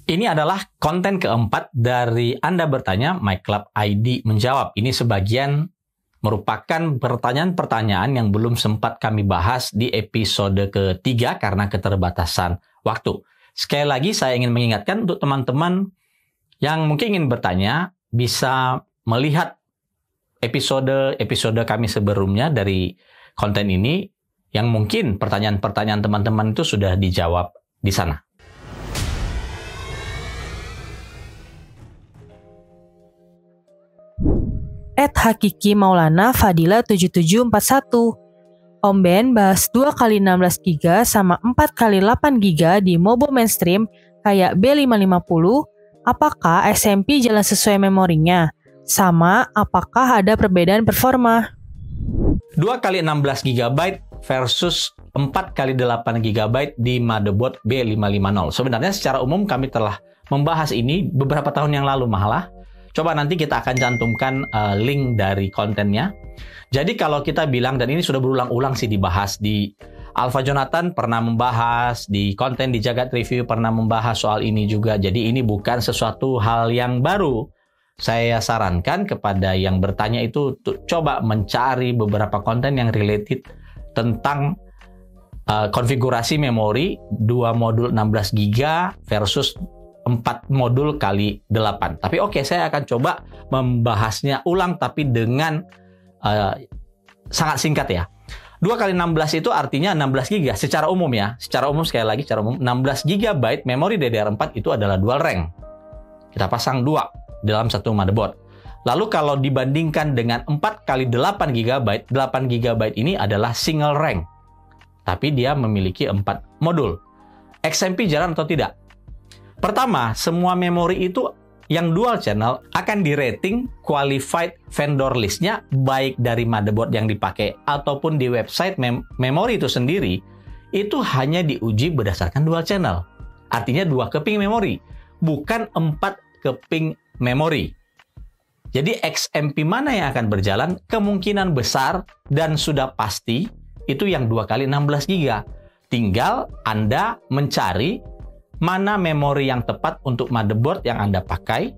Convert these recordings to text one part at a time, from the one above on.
Ini adalah konten keempat dari Anda bertanya, My Club ID menjawab. Ini sebagian merupakan pertanyaan-pertanyaan yang belum sempat kami bahas di episode ketiga karena keterbatasan waktu. Sekali lagi saya ingin mengingatkan untuk teman-teman yang mungkin ingin bertanya, bisa melihat episode kami sebelumnya dari konten ini yang mungkin pertanyaan-pertanyaan teman-teman itu sudah dijawab di sana. @Hakiki Maulana Fadila 7741. Om Ben bahas 2x16 GB sama 4x8 GB di mobile mainstream kayak B550. Apakah SMP jalan sesuai memorinya? Sama apakah ada perbedaan performa? 2x16 GB versus 4x8 GB di motherboard B550. Sebenarnya secara umum kami telah membahas ini beberapa tahun yang lalu malah. Coba nanti kita akan cantumkan link dari kontennya. Jadi kalau kita bilang, dan ini sudah berulang-ulang sih dibahas di Alpha Jonathan pernah membahas, di konten di Jagat Review pernah membahas soal ini juga. Jadi ini bukan sesuatu hal yang baru. Saya sarankan kepada yang bertanya itu coba mencari beberapa konten yang related tentang konfigurasi memori 2 modul 16 GB versus 4 modul kali 8. Tapi oke, saya akan coba membahasnya ulang tapi dengan sangat singkat ya. 2x16 itu artinya 16 GB secara umum ya. Secara umum sekali lagi, secara umum 16 GB memori DDR4 itu adalah dual rank. Kita pasang 2 dalam satu motherboard. Lalu kalau dibandingkan dengan 4x8 GB, 8 GB ini adalah single rank. Tapi dia memiliki 4 modul. XMP jalan atau tidak? Pertama, semua memori itu yang dual channel akan di-rating qualified vendor list-nya baik dari motherboard yang dipakai ataupun di website memori itu sendiri, itu hanya diuji berdasarkan dual channel. Artinya 2 keping memori, bukan 4 keping memori. Jadi XMP mana yang akan berjalan? Kemungkinan besar dan sudah pasti itu yang 2x16 GB. Tinggal Anda mencari mana memori yang tepat untuk motherboard yang Anda pakai,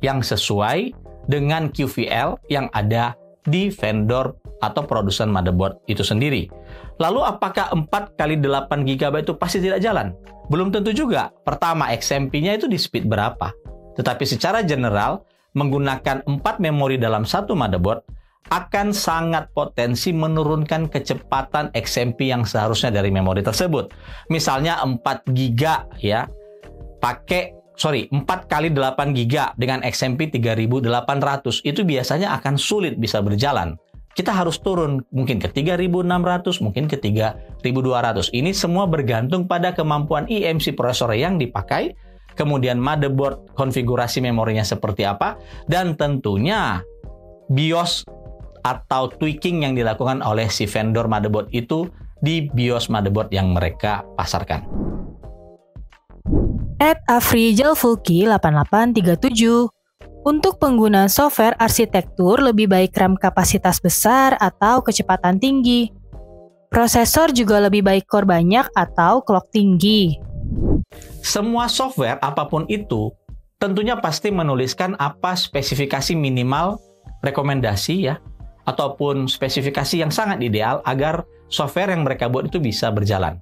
yang sesuai dengan QVL yang ada di vendor atau produsen motherboard itu sendiri. Lalu apakah 4x8 GB itu pasti tidak jalan? Belum tentu juga. Pertama, XMP-nya itu di speed berapa? Tetapi secara general, menggunakan 4 memori dalam satu motherboard akan sangat potensi menurunkan kecepatan XMP yang seharusnya dari memori tersebut. Misalnya 4 GB ya, 4x8 GB dengan XMP 3800, itu biasanya akan sulit bisa berjalan. Kita harus turun mungkin ke 3600, mungkin ke 3200. Ini semua bergantung pada kemampuan eMMC prosesor yang dipakai, kemudian motherboard konfigurasi memorinya seperti apa, dan tentunya BIOS atau tweaking yang dilakukan oleh si vendor motherboard itu di BIOS motherboard yang mereka pasarkan. @Afrizalfulki8837. Untuk penggunaan software arsitektur lebih baik RAM kapasitas besar atau kecepatan tinggi? Prosesor juga lebih baik core banyak atau clock tinggi? Semua software apapun itu tentunya pasti menuliskan apa spesifikasi minimal rekomendasi ya, ataupun spesifikasi yang sangat ideal agar software yang mereka buat itu bisa berjalan.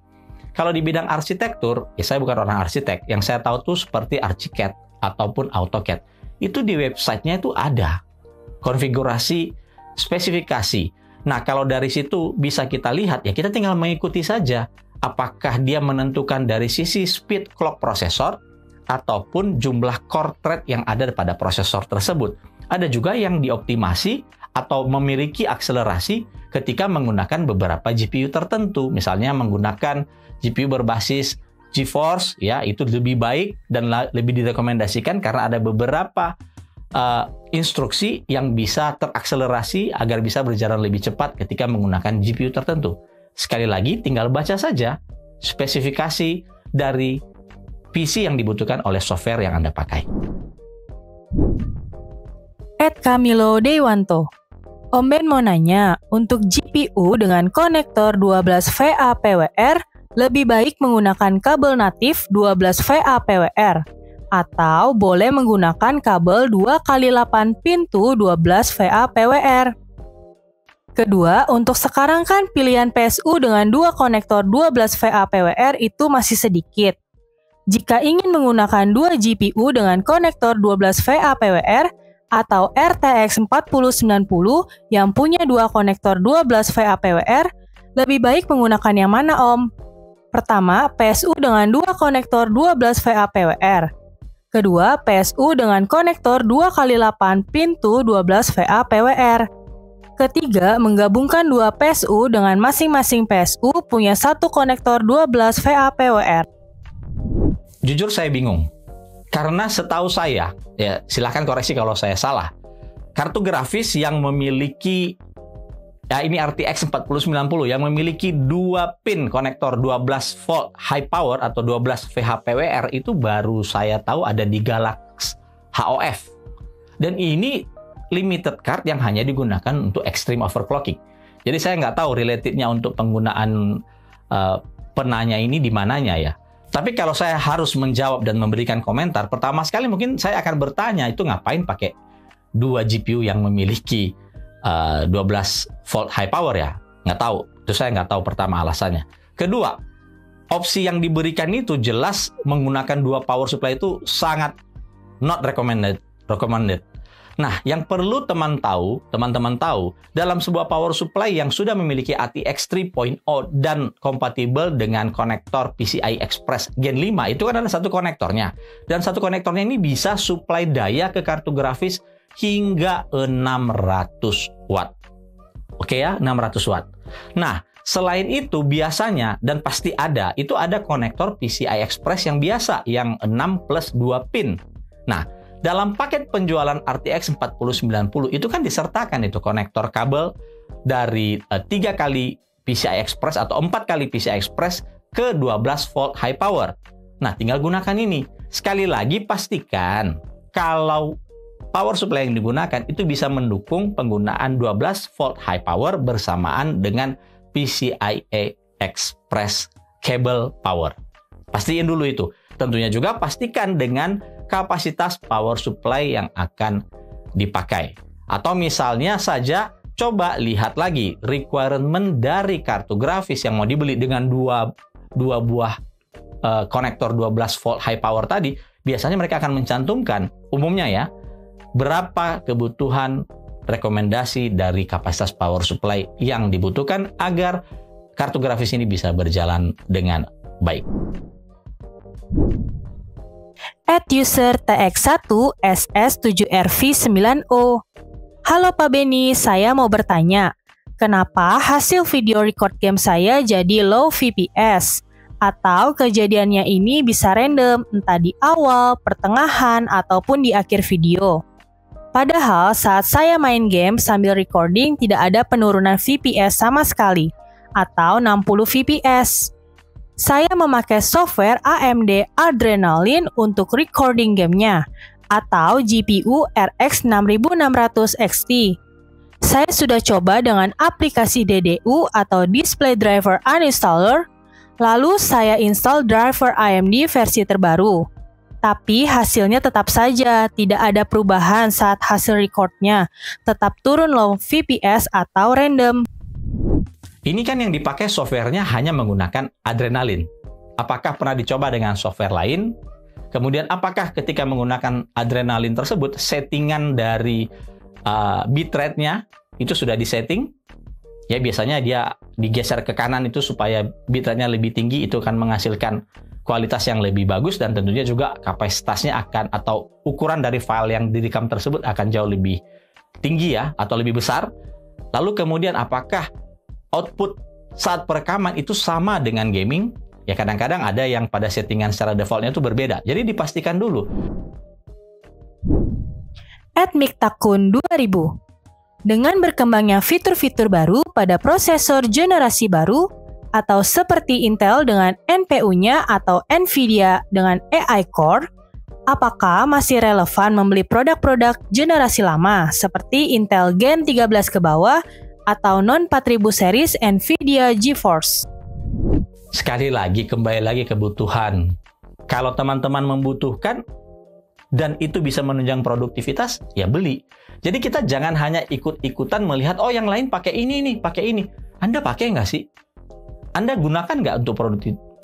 Kalau di bidang arsitektur, ya saya bukan orang arsitek, yang saya tahu tuh seperti Archicad ataupun AutoCAD. Itu di websitenya itu ada konfigurasi spesifikasi. Nah, kalau dari situ bisa kita lihat, ya kita tinggal mengikuti saja apakah dia menentukan dari sisi speed clock prosesor ataupun jumlah core thread yang ada pada prosesor tersebut. Ada juga yang dioptimasi atau memiliki akselerasi ketika menggunakan beberapa GPU tertentu. Misalnya menggunakan GPU berbasis GeForce, ya itu lebih baik dan lebih direkomendasikan karena ada beberapa instruksi yang bisa terakselerasi agar bisa berjalan lebih cepat ketika menggunakan GPU tertentu. Sekali lagi, tinggal baca saja spesifikasi dari PC yang dibutuhkan oleh software yang Anda pakai. @Camilo Dewanto. Om Ben mau nanya, untuk GPU dengan konektor 12 VA PWR lebih baik menggunakan kabel natif 12 VA PWR atau boleh menggunakan kabel 2x8 pintu 12 VA PWR. Kedua, untuk sekarang kan pilihan PSU dengan 2 konektor 12 VA PWR itu masih sedikit. Jika ingin menggunakan 2 GPU dengan konektor 12 VA PWR atau RTX 4090 yang punya 2 konektor 12 VA PWR, lebih baik menggunakan yang mana, Om? Pertama, PSU dengan 2 konektor 12 VA PWR. Kedua, PSU dengan konektor 2x8 pintu 12 VA PWR. Ketiga, menggabungkan 2 PSU dengan masing-masing PSU punya 1 konektor 12 VA PWR. Jujur saya bingung. Karena setahu saya, ya silahkan koreksi kalau saya salah, kartu grafis yang memiliki, ya ini RTX 4090 yang memiliki 2 pin konektor 12 volt high power atau 12 VH PWR itu baru saya tahu ada di Galax HOF. Dan ini limited card yang hanya digunakan untuk extreme overclocking. Jadi saya nggak tahu relatednya untuk penggunaan penanya ini di mananya ya. Tapi kalau saya harus menjawab dan memberikan komentar, pertama sekali mungkin saya akan bertanya itu ngapain pakai 2 GPU yang memiliki 12 volt high power ya? Nggak tahu. Itu saya nggak tahu pertama alasannya. Kedua, opsi yang diberikan itu jelas menggunakan 2 power supply itu sangat not recommended. Nah, yang perlu teman-teman tahu, dalam sebuah power supply yang sudah memiliki ATX 3.0 dan kompatibel dengan konektor PCI Express Gen 5, itu kan ada 1 konektornya. Dan 1 konektornya ini bisa supply daya ke kartu grafis hingga 600 watt. Oke ya, 600 watt. Nah, selain itu biasanya, dan pasti ada, itu ada konektor PCI Express yang biasa, yang 6 plus 2 pin. Nah, dalam paket penjualan RTX 4090 itu kan disertakan itu konektor kabel dari 3 kali PCI Express atau 4 kali PCI Express ke 12 volt high power. Nah, tinggal gunakan ini. Sekali lagi pastikan kalau power supply yang digunakan itu bisa mendukung penggunaan 12 volt high power bersamaan dengan PCI Express cable power. Pastiin dulu itu. Tentunya juga pastikan dengan kapasitas power supply yang akan dipakai. Atau misalnya saja coba lihat lagi requirement dari kartu grafis yang mau dibeli dengan dua buah konektor 12 volt high power tadi. Biasanya mereka akan mencantumkan umumnya ya berapa kebutuhan rekomendasi dari kapasitas power supply yang dibutuhkan agar kartu grafis ini bisa berjalan dengan baik. @user TX1 SS7RV9O. Halo Pak Beni, saya mau bertanya, kenapa hasil video record game saya jadi low FPS? Atau kejadiannya ini bisa random, entah di awal, pertengahan, ataupun di akhir video. Padahal saat saya main game sambil recording tidak ada penurunan FPS sama sekali, atau 60 FPS. Saya memakai software AMD Adrenalin untuk recording gamenya, atau GPU RX 6600 XT. Saya sudah coba dengan aplikasi DDU atau Display Driver Uninstaller, lalu saya install driver AMD versi terbaru. Tapi hasilnya tetap saja tidak ada perubahan saat hasil recordnya, tetap turun low FPS atau random. Ini kan yang dipakai softwarenya hanya menggunakan Adrenalin. Apakah pernah dicoba dengan software lain? Kemudian apakah ketika menggunakan Adrenalin tersebut, settingan dari bitrate-nya itu sudah disetting? Ya biasanya dia digeser ke kanan itu supaya bitrate-nya lebih tinggi, itu akan menghasilkan kualitas yang lebih bagus dan tentunya juga kapasitasnya akan atau ukuran dari file yang direkam tersebut akan jauh lebih tinggi ya atau lebih besar. Lalu kemudian apakah output saat perekaman itu sama dengan gaming? Ya kadang-kadang ada yang pada settingan secara defaultnya itu berbeda. Jadi dipastikan dulu. @miktakun 2000. Dengan berkembangnya fitur-fitur baru pada prosesor generasi baru atau seperti Intel dengan NPU-nya atau Nvidia dengan AI Core, apakah masih relevan membeli produk-produk generasi lama seperti Intel Gen 13 ke bawah atau non-4000 series Nvidia GeForce? Sekali lagi, kembali lagi kebutuhan. Kalau teman-teman membutuhkan, dan itu bisa menunjang produktivitas, ya beli. Jadi kita jangan hanya ikut-ikutan melihat, oh yang lain pakai ini nih, pakai ini. Anda pakai nggak sih? Anda gunakan nggak untuk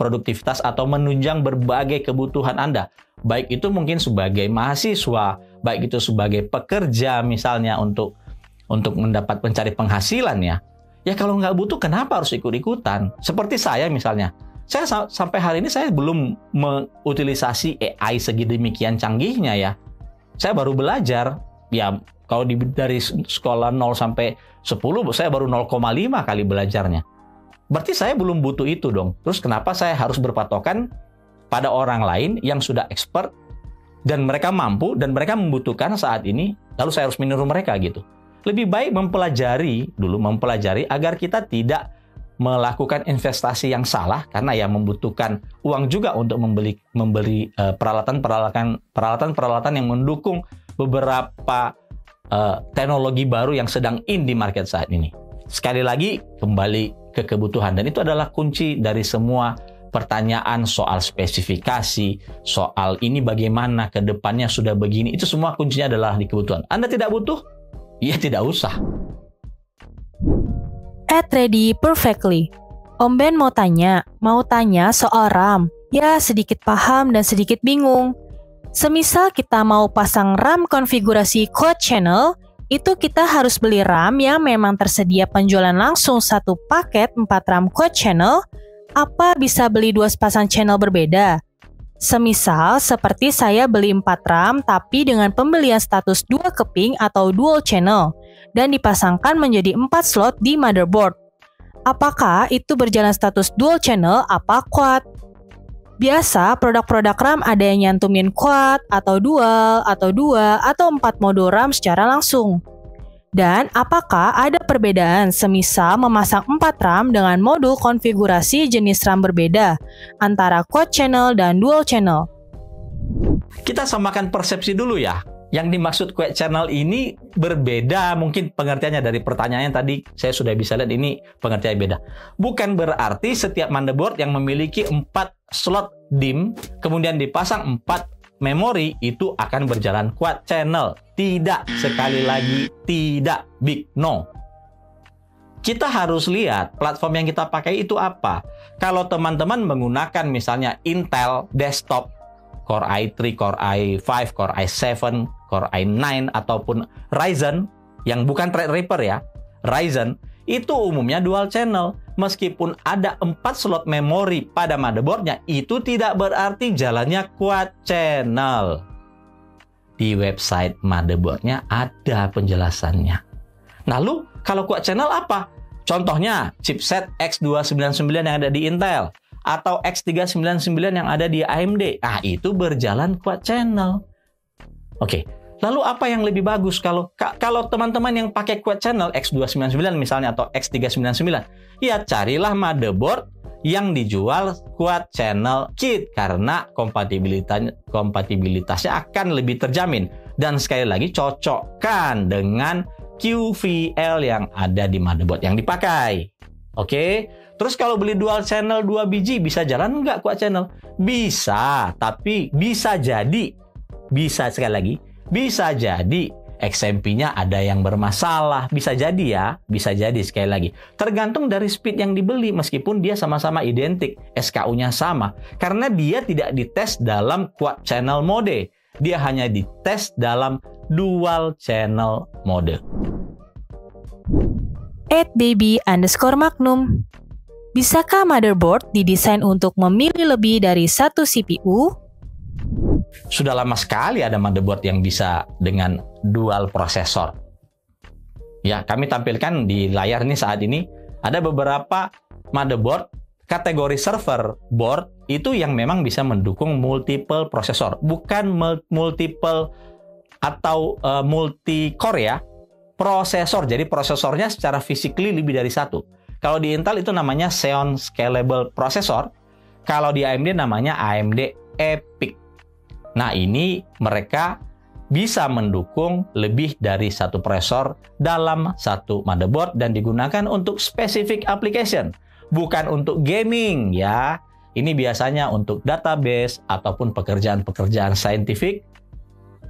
produktivitas atau menunjang berbagai kebutuhan Anda? Baik itu mungkin sebagai mahasiswa, baik itu sebagai pekerja misalnya untuk mencari penghasilan ya. Ya kalau nggak butuh, kenapa harus ikut-ikutan? Seperti saya misalnya. Saya sampai hari ini saya belum mengutilisasi AI segedemikian canggihnya ya. Saya baru belajar. Ya kalau dari sekolah 0 sampai 10, saya baru 0,5 kali belajarnya. Berarti saya belum butuh itu dong. Terus kenapa saya harus berpatokan pada orang lain yang sudah expert dan mereka mampu dan mereka membutuhkan saat ini, lalu saya harus meniru mereka gitu. Lebih baik mempelajari agar kita tidak melakukan investasi yang salah karena ya membutuhkan uang juga untuk membeli peralatan yang mendukung beberapa teknologi baru yang sedang in di market saat ini. Sekali lagi kembali ke kebutuhan, dan itu adalah kunci dari semua pertanyaan soal spesifikasi, soal ini bagaimana ke depannya sudah begini, itu semua kuncinya adalah di kebutuhan. Anda tidak butuh? Ya tidak usah. Ready perfectly. Om Ben mau tanya soal RAM. Ya sedikit paham dan sedikit bingung. Semisal kita mau pasang RAM konfigurasi quad channel, itu kita harus beli RAM yang memang tersedia penjualan langsung satu paket 4 RAM quad channel, apa bisa beli 2 pasang channel berbeda? Semisal seperti saya beli 4 RAM tapi dengan pembelian status 2 keping atau dual channel dan dipasangkan menjadi 4 slot di motherboard. Apakah itu berjalan status dual channel apa quad? Biasa produk-produk RAM ada yang nyantumin quad atau dual atau 2 atau 4 modul RAM secara langsung. Dan apakah ada perbedaan semisal memasang 4 RAM dengan modul konfigurasi jenis RAM berbeda antara quad channel dan dual channel? Kita samakan persepsi dulu ya. Yang dimaksud quad channel ini berbeda, mungkin pengertiannya dari pertanyaannya tadi saya sudah bisa lihat ini pengertiannya beda. Bukan berarti setiap motherboard yang memiliki 4 slot DIMM kemudian dipasang 4 memori itu akan berjalan quad channel. Tidak, sekali lagi tidak, big no. Kita harus lihat platform yang kita pakai itu apa. Kalau teman-teman menggunakan misalnya Intel desktop, Core i3, Core i5, Core i7, Core i9, ataupun Ryzen, yang bukan Threadripper ya, Ryzen, itu umumnya dual channel. Meskipun ada 4 slot memori pada motherboardnya, itu tidak berarti jalannya quad channel. Di website motherboardnya ada penjelasannya. Lalu, kalau quad channel apa? Contohnya, chipset X299 yang ada di Intel, atau X399 yang ada di AMD. Itu berjalan quad channel. Oke. Lalu apa yang lebih bagus kalau teman-teman yang pakai quad channel X299 misalnya atau X399, ya carilah motherboard yang dijual quad channel kit karena kompatibilitasnya akan lebih terjamin. Dan sekali lagi cocokkan dengan QVL yang ada di motherboard yang dipakai. Oke. Terus kalau beli dual channel 2 biji bisa jalan nggak quad channel? Bisa, tapi bisa sekali lagi, bisa jadi XMP-nya ada yang bermasalah. Bisa jadi ya, bisa jadi sekali lagi. Tergantung dari speed yang dibeli meskipun dia sama-sama identik, SKU-nya sama. Karena dia tidak dites dalam quad channel mode. Dia hanya dites dalam dual channel mode. @baby_magnum. Bisakah motherboard didesain untuk memilih lebih dari satu CPU? Sudah lama sekali ada motherboard yang bisa dengan dual prosesor. Ya, kami tampilkan di layar ini saat ini ada beberapa motherboard kategori server board itu yang memang bisa mendukung multiple prosesor, bukan multiple atau multi core ya, prosesor. Jadi prosesornya secara physically lebih dari satu. Kalau di Intel itu namanya Xeon Scalable Processor, kalau di AMD namanya AMD EPIC. Nah, ini mereka bisa mendukung lebih dari satu prosesor dalam satu motherboard dan digunakan untuk specific application, bukan untuk gaming ya. Ini biasanya untuk database ataupun pekerjaan-pekerjaan saintifik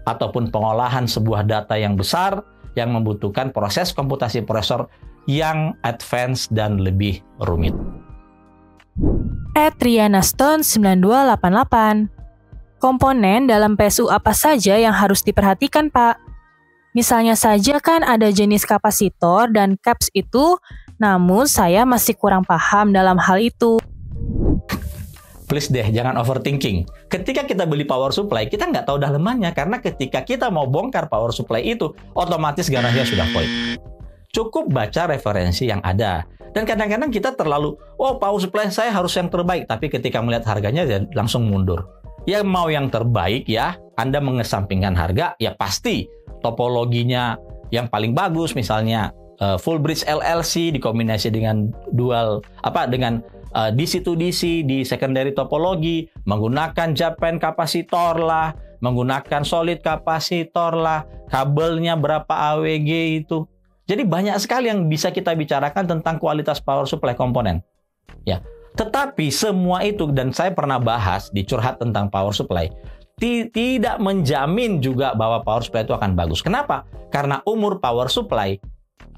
ataupun pengolahan sebuah data yang besar yang membutuhkan proses komputasi prosesor yang advance dan lebih rumit. Triana Stone 9288. Komponen dalam PSU apa saja yang harus diperhatikan, Pak? Misalnya saja kan ada jenis kapasitor dan caps itu, namun saya masih kurang paham dalam hal itu. Please deh, jangan overthinking. Ketika kita beli power supply, kita nggak tahu dalemannya, karena ketika kita mau bongkar power supply itu, otomatis garansinya sudah void. Cukup baca referensi yang ada. Dan kadang-kadang kita terlalu, power supply saya harus yang terbaik, tapi ketika melihat harganya ya langsung mundur. Ya mau yang terbaik ya, Anda mengesampingkan harga, ya pasti topologinya yang paling bagus, misalnya full bridge LLC dikombinasi dengan DC to DC di secondary topologi, menggunakan Japan kapasitor lah, menggunakan solid kapasitor lah, kabelnya berapa AWG itu. Jadi banyak sekali yang bisa kita bicarakan tentang kualitas power supply komponen. Ya, tetapi semua itu, dan saya pernah bahas di curhat tentang power supply, tidak menjamin juga bahwa power supply itu akan bagus. Kenapa? Karena umur power supply,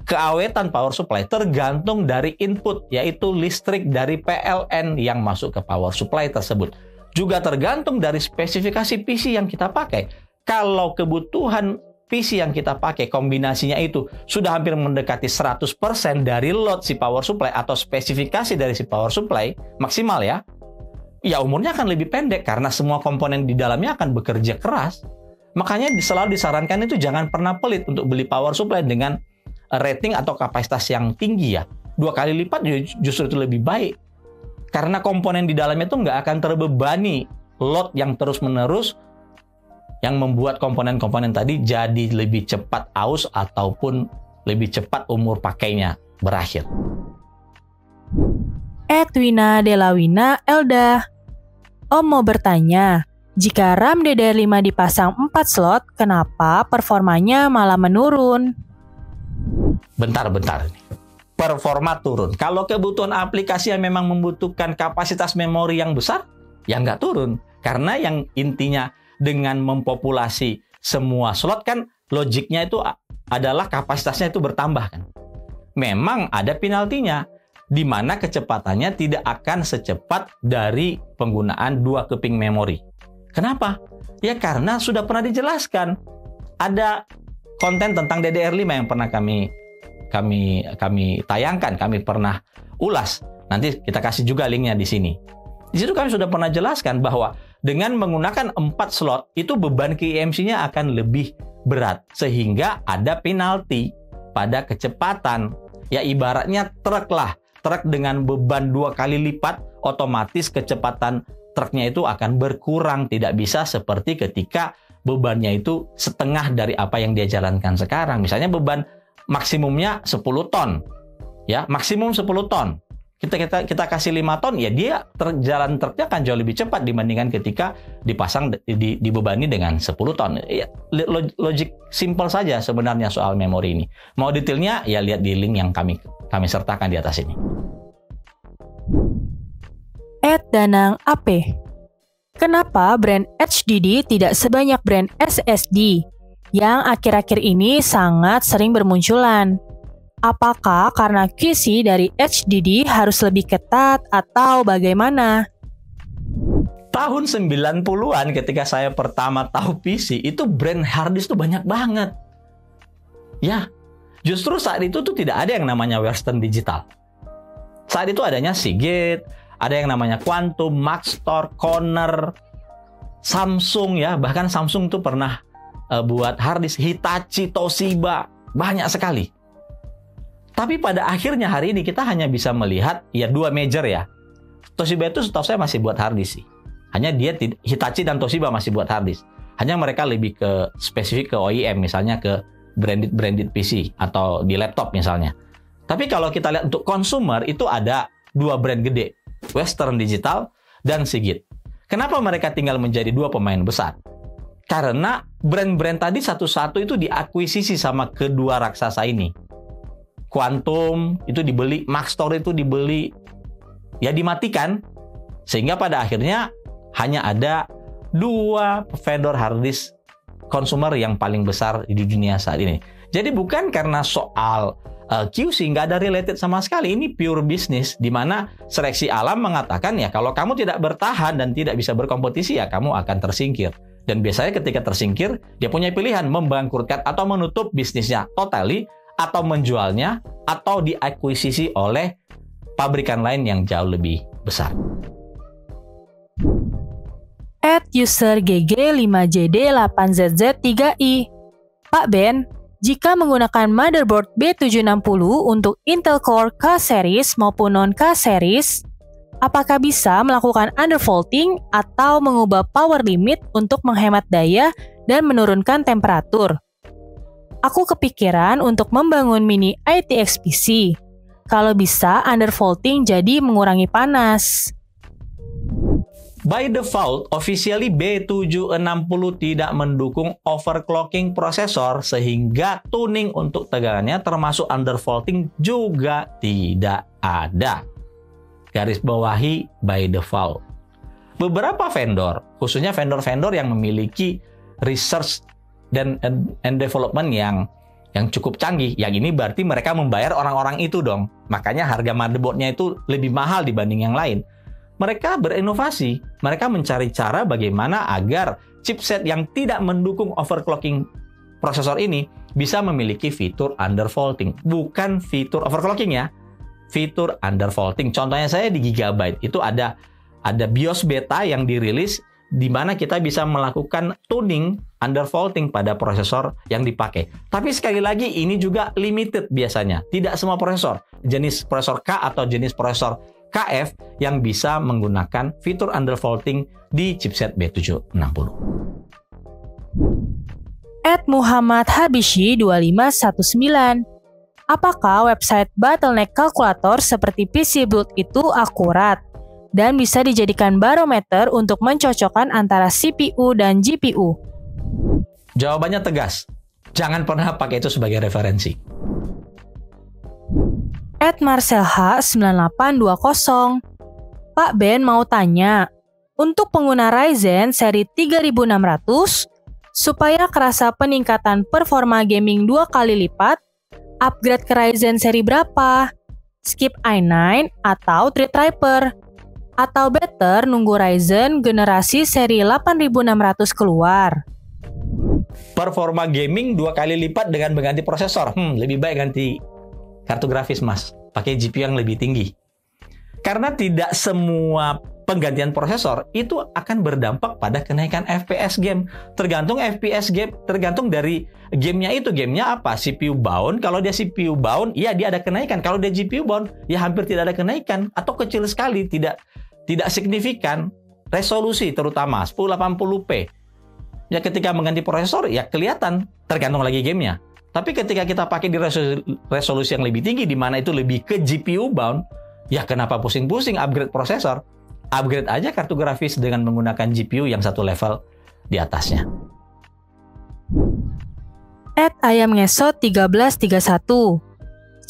keawetan power supply tergantung dari input, yaitu listrik dari PLN yang masuk ke power supply tersebut. Juga tergantung dari spesifikasi PC yang kita pakai. Kalau kebutuhan PC yang kita pakai kombinasinya itu sudah hampir mendekati 100% dari load si power supply atau spesifikasi dari si power supply maksimal ya umurnya akan lebih pendek karena semua komponen di dalamnya akan bekerja keras. Makanya selalu disarankan itu jangan pernah pelit untuk beli power supply dengan rating atau kapasitas yang tinggi ya. 2 kali lipat justru itu lebih baik. Karena komponen di dalamnya itu nggak akan terbebani load yang terus-menerus yang membuat komponen-komponen tadi jadi lebih cepat aus ataupun lebih cepat umur pakainya berakhir. Edwina Delawina Elda. Om mau bertanya, jika RAM DDR5 dipasang 4 slot, kenapa performanya malah menurun? Bentar. Performa turun. Kalau kebutuhan aplikasi yang memang membutuhkan kapasitas memori yang besar, ya nggak turun. Karena yang intinya dengan mempopulasi semua slot kan logiknya itu adalah kapasitasnya itu bertambah kan. Memang ada penaltinya di mana kecepatannya tidak akan secepat dari penggunaan 2 keping memori. Kenapa? Ya karena sudah pernah dijelaskan. Ada konten tentang DDR5 yang pernah kami tayangkan, kami pernah ulas. Nanti kita kasih juga linknya di sini. Di situ kami sudah pernah jelaskan bahwa dengan menggunakan 4 slot, itu beban ke IMC-nya akan lebih berat. Sehingga ada penalti pada kecepatan. Ya ibaratnya truk lah. Truk dengan beban 2 kali lipat, otomatis kecepatan truknya itu akan berkurang. Tidak bisa seperti ketika bebannya itu setengah dari apa yang dia jalankan sekarang. Misalnya beban maksimumnya 10 ton. Ya, maksimum 10 ton. Kita kasih 5 ton, ya dia jalan truknya akan jauh lebih cepat dibandingkan ketika dipasang dibebani dengan 10 ton. Ya, logik simpel saja sebenarnya soal memori ini. Mau detailnya ya lihat di link yang kami sertakan di atas ini. Danang AP. Kenapa brand HDD tidak sebanyak brand SSD yang akhir-akhir ini sangat sering bermunculan? Apakah karena QC dari HDD harus lebih ketat atau bagaimana? Tahun 90-an ketika saya pertama tahu PC, itu brand harddisk tuh banyak banget. Ya, justru saat itu tuh tidak ada yang namanya Western Digital. Saat itu adanya Seagate, ada yang namanya Quantum, Maxtor, Corner, Samsung ya. Bahkan Samsung tuh pernah buat harddisk, Hitachi, Toshiba, banyak sekali. Tapi pada akhirnya hari ini kita hanya bisa melihat ya 2 major ya. Toshiba itu setahu saya masih buat harddisk sih. Hanya Hitachi dan Toshiba masih buat harddisk. Hanya mereka lebih ke spesifik ke OEM, misalnya ke branded PC atau di laptop misalnya. Tapi kalau kita lihat untuk consumer itu ada 2 brand gede, Western Digital dan Seagate. Kenapa mereka tinggal menjadi 2 pemain besar? Karena brand-brand tadi satu-satu itu diakuisisi sama kedua raksasa ini. Quantum itu dibeli, Maxtor itu dibeli, ya dimatikan. Sehingga pada akhirnya hanya ada 2 vendor harddisk consumer yang paling besar di dunia saat ini. Jadi bukan karena soal QC, nggak ada related sama sekali. Ini pure business, di mana seleksi alam mengatakan ya kalau kamu tidak bertahan dan tidak bisa berkompetisi ya kamu akan tersingkir. Dan biasanya ketika tersingkir, dia punya pilihan membangkrutkan atau menutup bisnisnya totally, atau menjualnya, atau diakuisisi oleh pabrikan lain yang jauh lebih besar. @user GG5JD8ZZ3I. Pak Ben, jika menggunakan motherboard B760 untuk Intel Core K-series maupun non-K-series, apakah bisa melakukan undervolting atau mengubah power limit untuk menghemat daya dan menurunkan temperatur? Aku kepikiran untuk membangun mini ITX PC. Kalau bisa undervolting jadi mengurangi panas. By default, officially B760 tidak mendukung overclocking prosesor sehingga tuning untuk tegangannya termasuk undervolting juga tidak ada. Garis bawahi by default. Beberapa vendor, khususnya vendor-vendor yang memiliki research dan development yang cukup canggih, yang ini berarti mereka membayar orang-orang itu dong. Makanya harga motherboardnya itu lebih mahal dibanding yang lain. Mereka berinovasi, mereka mencari cara bagaimana agar chipset yang tidak mendukung overclocking prosesor ini bisa memiliki fitur undervolting. Bukan fitur overclocking ya, fitur undervolting. Contohnya saya di Gigabyte, itu ada BIOS beta yang dirilis di mana kita bisa melakukan tuning undervolting pada prosesor yang dipakai. Tapi sekali lagi ini juga limited biasanya. Tidak semua prosesor, jenis prosesor K atau jenis prosesor KF yang bisa menggunakan fitur undervolting di chipset B760. Muhammad Habishi 2519. Apakah website bottleneck kalkulator seperti PC Build itu akurat dan bisa dijadikan barometer untuk mencocokkan antara CPU dan GPU? Jawabannya tegas. Jangan pernah pakai itu sebagai referensi. Marcel H9820. Pak Ben mau tanya, untuk pengguna Ryzen seri 3600, supaya kerasa peningkatan performa gaming 2 kali lipat, upgrade ke Ryzen seri berapa? Skip i9 atau Threadripper? Atau better nunggu Ryzen generasi seri 8600 keluar? Performa gaming 2 kali lipat dengan mengganti prosesor. Lebih baik ganti kartu grafis mas, pakai GPU yang lebih tinggi. Karena tidak semua penggantian prosesor itu akan berdampak pada kenaikan FPS game. Tergantung FPS game, tergantung dari gamenya itu. Gamenya apa? CPU bound. Kalau dia CPU bound, ya dia ada kenaikan. Kalau dia GPU bound, ya hampir tidak ada kenaikan atau kecil sekali, tidak signifikan. Resolusi terutama 1080p. Ya ketika mengganti prosesor, ya kelihatan. Tergantung lagi gamenya. Tapi ketika kita pakai di resolusi yang lebih tinggi, di mana itu lebih ke GPU bound, ya kenapa pusing-pusing upgrade prosesor? Upgrade aja kartu grafis dengan menggunakan GPU yang satu level di atasnya. @ayamngesot1331.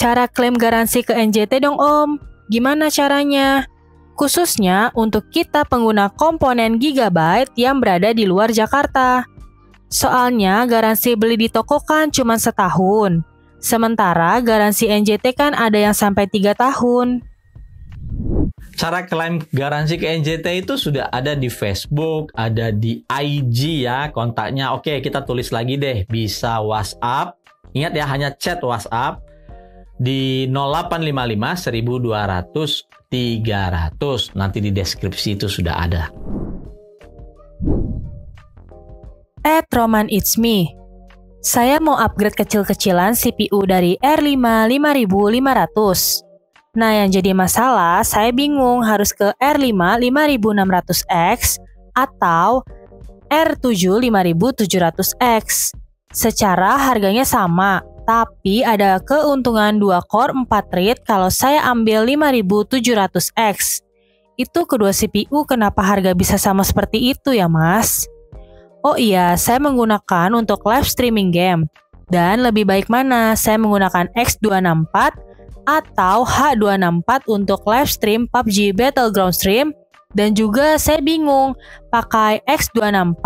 Cara klaim garansi ke NJT dong om, gimana caranya? Khususnya untuk kita pengguna komponen Gigabyte yang berada di luar Jakarta. Soalnya garansi beli di toko kan cuma setahun. Sementara garansi NJT kan ada yang sampai 3 tahun. Cara klaim garansi ke NJT itu sudah ada di Facebook, ada di IG ya kontaknya. Oke, kita tulis lagi deh, bisa WhatsApp. Ingat ya, hanya chat WhatsApp di 0855 1200 300. Nanti di deskripsi itu sudah ada. Roman It's Me. Saya mau upgrade kecil-kecilan CPU dari R5 5500. Nah, yang jadi masalah, saya bingung harus ke R5 5600X atau R7 5700X. Secara harganya sama, tapi ada keuntungan 2 core 4 thread kalau saya ambil 5700X. Itu kedua CPU kenapa harga bisa sama seperti itu ya mas? Oh iya, saya menggunakan untuk live streaming game. Dan lebih baik mana, saya menggunakan X264 atau H264 untuk live stream PUBG Battleground stream. Dan juga saya bingung pakai X264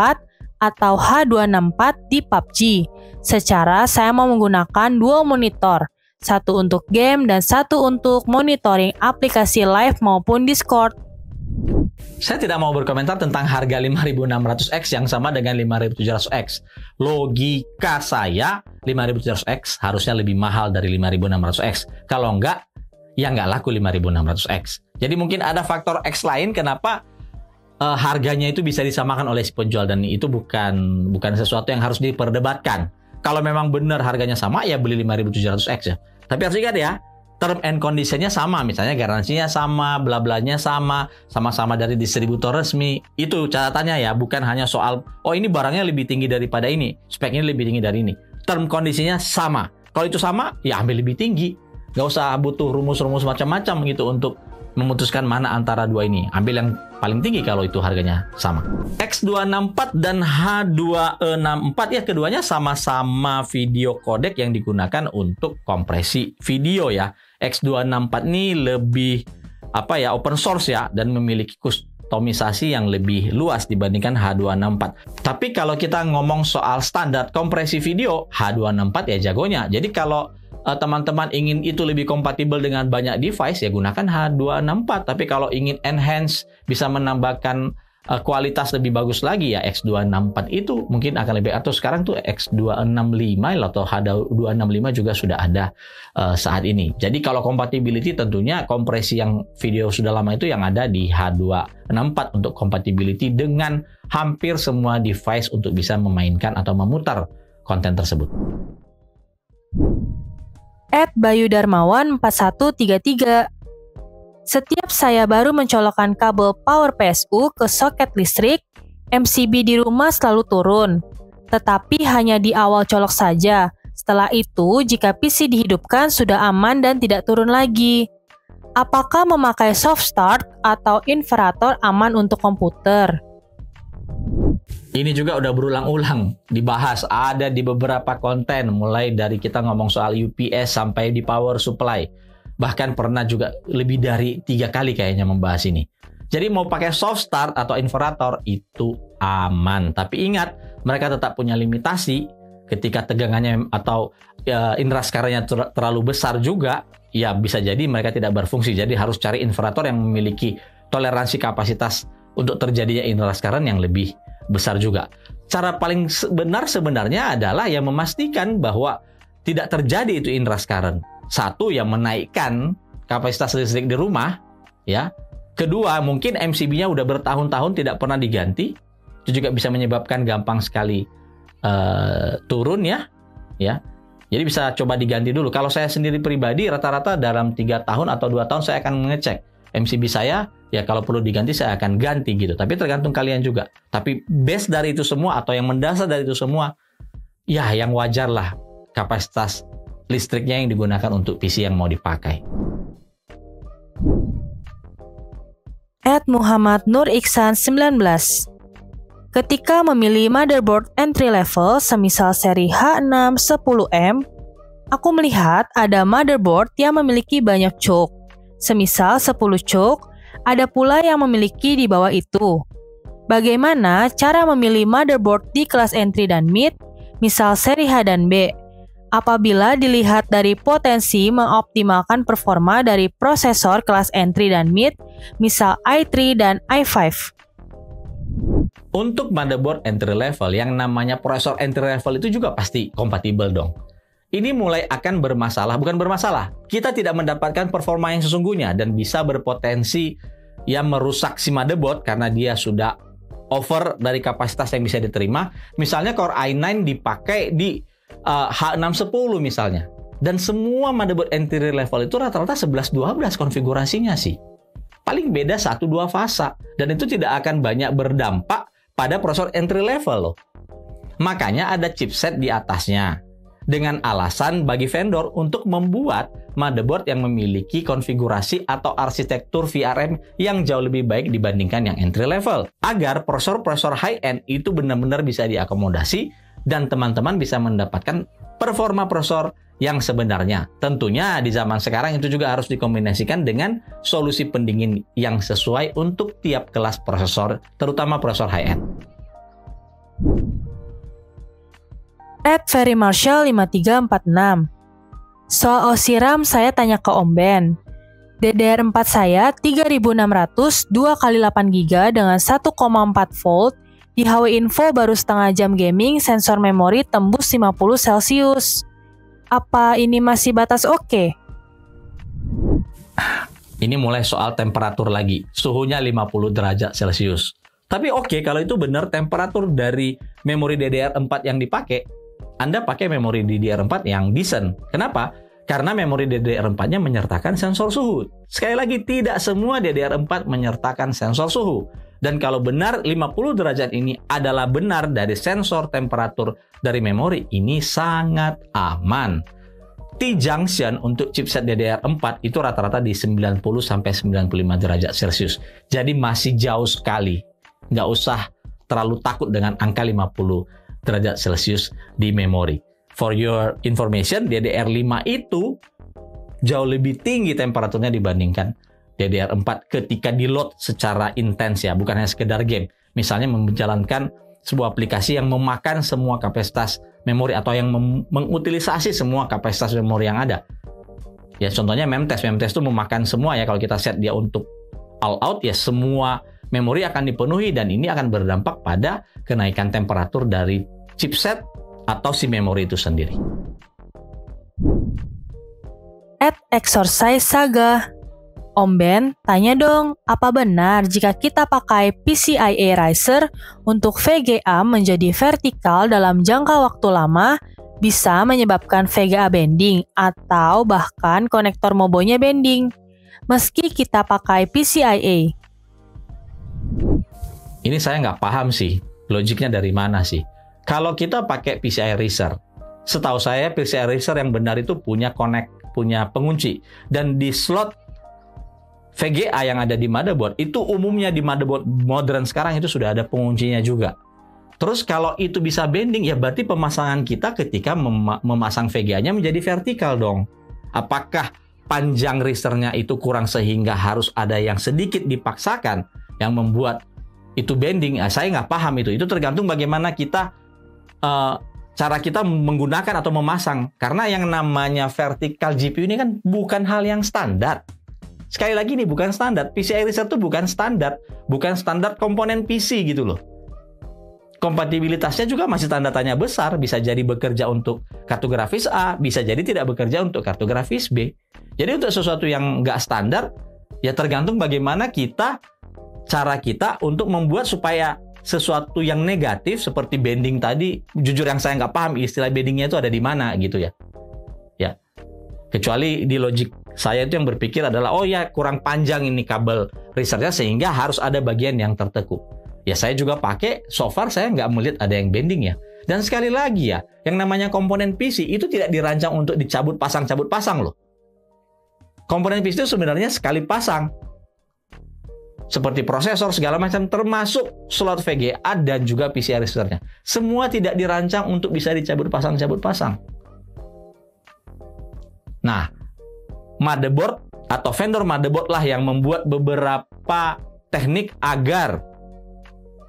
atau H264 di PUBG. Secara saya mau menggunakan dua monitor, satu untuk game dan satu untuk monitoring aplikasi live maupun Discord. Saya tidak mau berkomentar tentang harga 5600X yang sama dengan 5700X. Logika saya, 5700X harusnya lebih mahal dari 5600X. Kalau enggak, ya enggak laku 5600X. Jadi mungkin ada faktor X lain kenapa harganya itu bisa disamakan oleh si penjual, dan itu bukan sesuatu yang harus diperdebatkan. Kalau memang benar harganya sama, ya beli 5700X ya. Tapi harus ingat ya, term and condition-nya sama, misalnya garansinya sama, bla-blanya sama, sama-sama dari distributor resmi. Itu catatannya ya, bukan hanya soal, oh ini barangnya lebih tinggi daripada ini, speknya lebih tinggi dari ini. Term kondisinya sama. Kalau itu sama, ya ambil lebih tinggi. Gak usah butuh rumus-rumus macam-macam gitu untuk memutuskan mana antara dua ini. Ambil yang paling tinggi kalau itu harganya sama. X264 dan H264 ya, keduanya sama-sama video codec yang digunakan untuk kompresi video ya. X264 ini lebih open source ya, dan memiliki kustomisasi yang lebih luas dibandingkan H264. Tapi kalau kita ngomong soal standar kompresi video, H264 ya jagonya. Jadi kalau teman-teman ingin itu lebih kompatibel dengan banyak device, ya gunakan H264. Tapi kalau ingin enhance, bisa menambahkan kualitas lebih bagus lagi, ya X264 itu mungkin akan lebih. Atau sekarang tuh X265 atau H265 juga sudah ada saat ini. Jadi kalau compatibility, tentunya kompresi yang video sudah lama itu yang ada di H264 untuk compatibility dengan hampir semua device untuk bisa memainkan atau memutar konten tersebut. @Bayu-Darmawan 4133. Setiap saya baru mencolokkan kabel power PSU ke soket listrik, MCB di rumah selalu turun. Tetapi hanya di awal colok saja. Setelah itu, jika PC dihidupkan sudah aman dan tidak turun lagi. Apakah memakai soft start atau inverter aman untuk komputer? Ini juga udah berulang-ulang dibahas, ada di beberapa konten, mulai dari kita ngomong soal UPS sampai di power supply. Bahkan pernah juga lebih dari 3 kali kayaknya membahas ini. Jadi mau pakai soft start atau inverter itu aman. Tapi ingat, mereka tetap punya limitasi. Ketika tegangannya atau inrush current-nya terlalu besar juga, ya bisa jadi mereka tidak berfungsi. Jadi harus cari inverter yang memiliki toleransi kapasitas untuk terjadinya inrush current yang lebih besar juga. Cara paling benar sebenarnya adalah yang memastikan bahwa tidak terjadi itu inrush current. Satu, yang menaikkan kapasitas listrik di rumah, ya. Kedua, mungkin MCB-nya udah bertahun-tahun tidak pernah diganti. Itu juga bisa menyebabkan gampang sekali turun ya. Jadi bisa coba diganti dulu. Kalau saya sendiri pribadi, rata-rata dalam 3 tahun atau 2 tahun saya akan mengecek MCB saya, ya kalau perlu diganti saya akan ganti gitu. Tapi tergantung kalian juga. Tapi base dari itu semua atau yang mendasar dari itu semua, ya yang wajar lah kapasitas listriknya yang digunakan untuk PC yang mau dipakai. Muhammad Nur Iksan 19. Ketika memilih motherboard entry level semisal seri H6 10M, aku melihat ada motherboard yang memiliki banyak choke. Semisal 10 choke, ada pula yang memiliki di bawah itu. Bagaimana cara memilih motherboard di kelas entry dan mid, misal seri H dan B? Apabila dilihat dari potensi mengoptimalkan performa dari prosesor kelas entry dan mid, misal i3 dan i5. Untuk motherboard entry level, yang namanya prosesor entry level itu juga pasti kompatibel dong. Ini mulai akan bermasalah, bukan bermasalah. Kita tidak mendapatkan performa yang sesungguhnya dan bisa berpotensi yang merusak si motherboard karena dia sudah over dari kapasitas yang bisa diterima. Misalnya Core i9 dipakai di H610 misalnya. Dan semua motherboard entry level itu rata-rata 11-12 konfigurasinya sih. Paling beda 1-2 fasa. Dan itu tidak akan banyak berdampak pada prosesor entry level loh. Makanya ada chipset di atasnya. Dengan alasan bagi vendor untuk membuat motherboard yang memiliki konfigurasi atau arsitektur VRM yang jauh lebih baik dibandingkan yang entry level. Agar prosesor-prosesor high-end itu benar-benar bisa diakomodasi dan teman-teman bisa mendapatkan performa prosesor yang sebenarnya. Tentunya di zaman sekarang itu juga harus dikombinasikan dengan solusi pendingin yang sesuai untuk tiap kelas prosesor, terutama prosesor high-end. @ferrymarshall5346. Soal OSI-RAM saya tanya ke Om Ben. DDR4 saya 3600 2x8GB dengan 1,4 volt. Di HW Info baru setengah jam gaming, sensor memori tembus 50 Celcius. Apa ini masih batas oke? Ini mulai soal temperatur lagi. Suhunya 50 derajat Celcius. Tapi oke, kalau itu benar temperatur dari memori DDR4 yang dipakai, Anda pakai memori DDR4 yang decent. Kenapa? Karena memori DDR4-nya menyertakan sensor suhu. Sekali lagi, tidak semua DDR4 menyertakan sensor suhu. Dan kalau benar 50 derajat ini adalah benar dari sensor temperatur dari memori, ini sangat aman. T-junction untuk chipset DDR4 itu rata-rata di 90-95 derajat Celcius. Jadi masih jauh sekali. Nggak usah terlalu takut dengan angka 50 derajat Celcius di memori. For your information, DDR5 itu jauh lebih tinggi temperaturnya dibandingkan DDR4 ketika di-load secara intens ya, bukan hanya sekedar game. Misalnya menjalankan sebuah aplikasi yang memakan semua kapasitas memori atau yang mengutilisasi semua kapasitas memori yang ada. Ya contohnya memtest itu memakan semua ya, kalau kita set dia untuk all out ya semua memori akan dipenuhi dan ini akan berdampak pada kenaikan temperatur dari chipset atau si memori itu sendiri. @exorcise saga. Om Ben, tanya dong, apa benar jika kita pakai PCIe riser untuk VGA menjadi vertikal dalam jangka waktu lama bisa menyebabkan VGA bending atau bahkan konektor mobonya bending meski kita pakai PCIe? Ini saya nggak paham sih, logiknya dari mana sih? Kalau kita pakai PCI Racer, setahu saya PCI Racer yang benar itu punya pengunci. Dan di slot VGA yang ada di motherboard, itu umumnya di motherboard modern sekarang itu sudah ada penguncinya juga. Terus kalau itu bisa bending, ya berarti pemasangan kita ketika memasang VGA-nya menjadi vertikal dong. Apakah panjang risernya itu kurang sehingga harus ada yang sedikit dipaksakan yang membuat itu bending? Saya nggak paham itu. Itu tergantung bagaimana kita cara kita menggunakan atau memasang. Karena yang namanya vertical GPU ini kan bukan hal yang standar. Sekali lagi ini bukan standar. PCI Racer itu bukan standar komponen PC gitu loh. Kompatibilitasnya juga masih tanda tanya besar. Bisa jadi bekerja untuk kartu grafis A, bisa jadi tidak bekerja untuk kartu grafis B. Jadi untuk sesuatu yang nggak standar, ya tergantung bagaimana cara kita untuk membuat supaya sesuatu yang negatif seperti bending tadi, jujur yang saya nggak paham istilah bendingnya itu ada di mana gitu ya. Ya, kecuali di logik saya itu yang berpikir adalah oh ya kurang panjang ini kabel risernya sehingga harus ada bagian yang tertekuk. Ya saya juga pakai, so far saya nggak melihat ada yang bending ya. Dan sekali lagi ya, yang namanya komponen PC itu tidak dirancang untuk dicabut pasang loh. Komponen PC itu sebenarnya sekali pasang. Seperti prosesor segala macam termasuk slot VGA dan juga PCI Racer-nya. Semua tidak dirancang untuk bisa dicabut pasang. Nah, motherboard atau vendor motherboard lah yang membuat beberapa teknik agar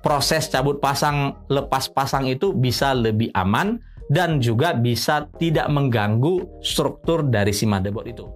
proses cabut pasang lepas pasang itu bisa lebih aman dan juga bisa tidak mengganggu struktur dari si motherboard itu.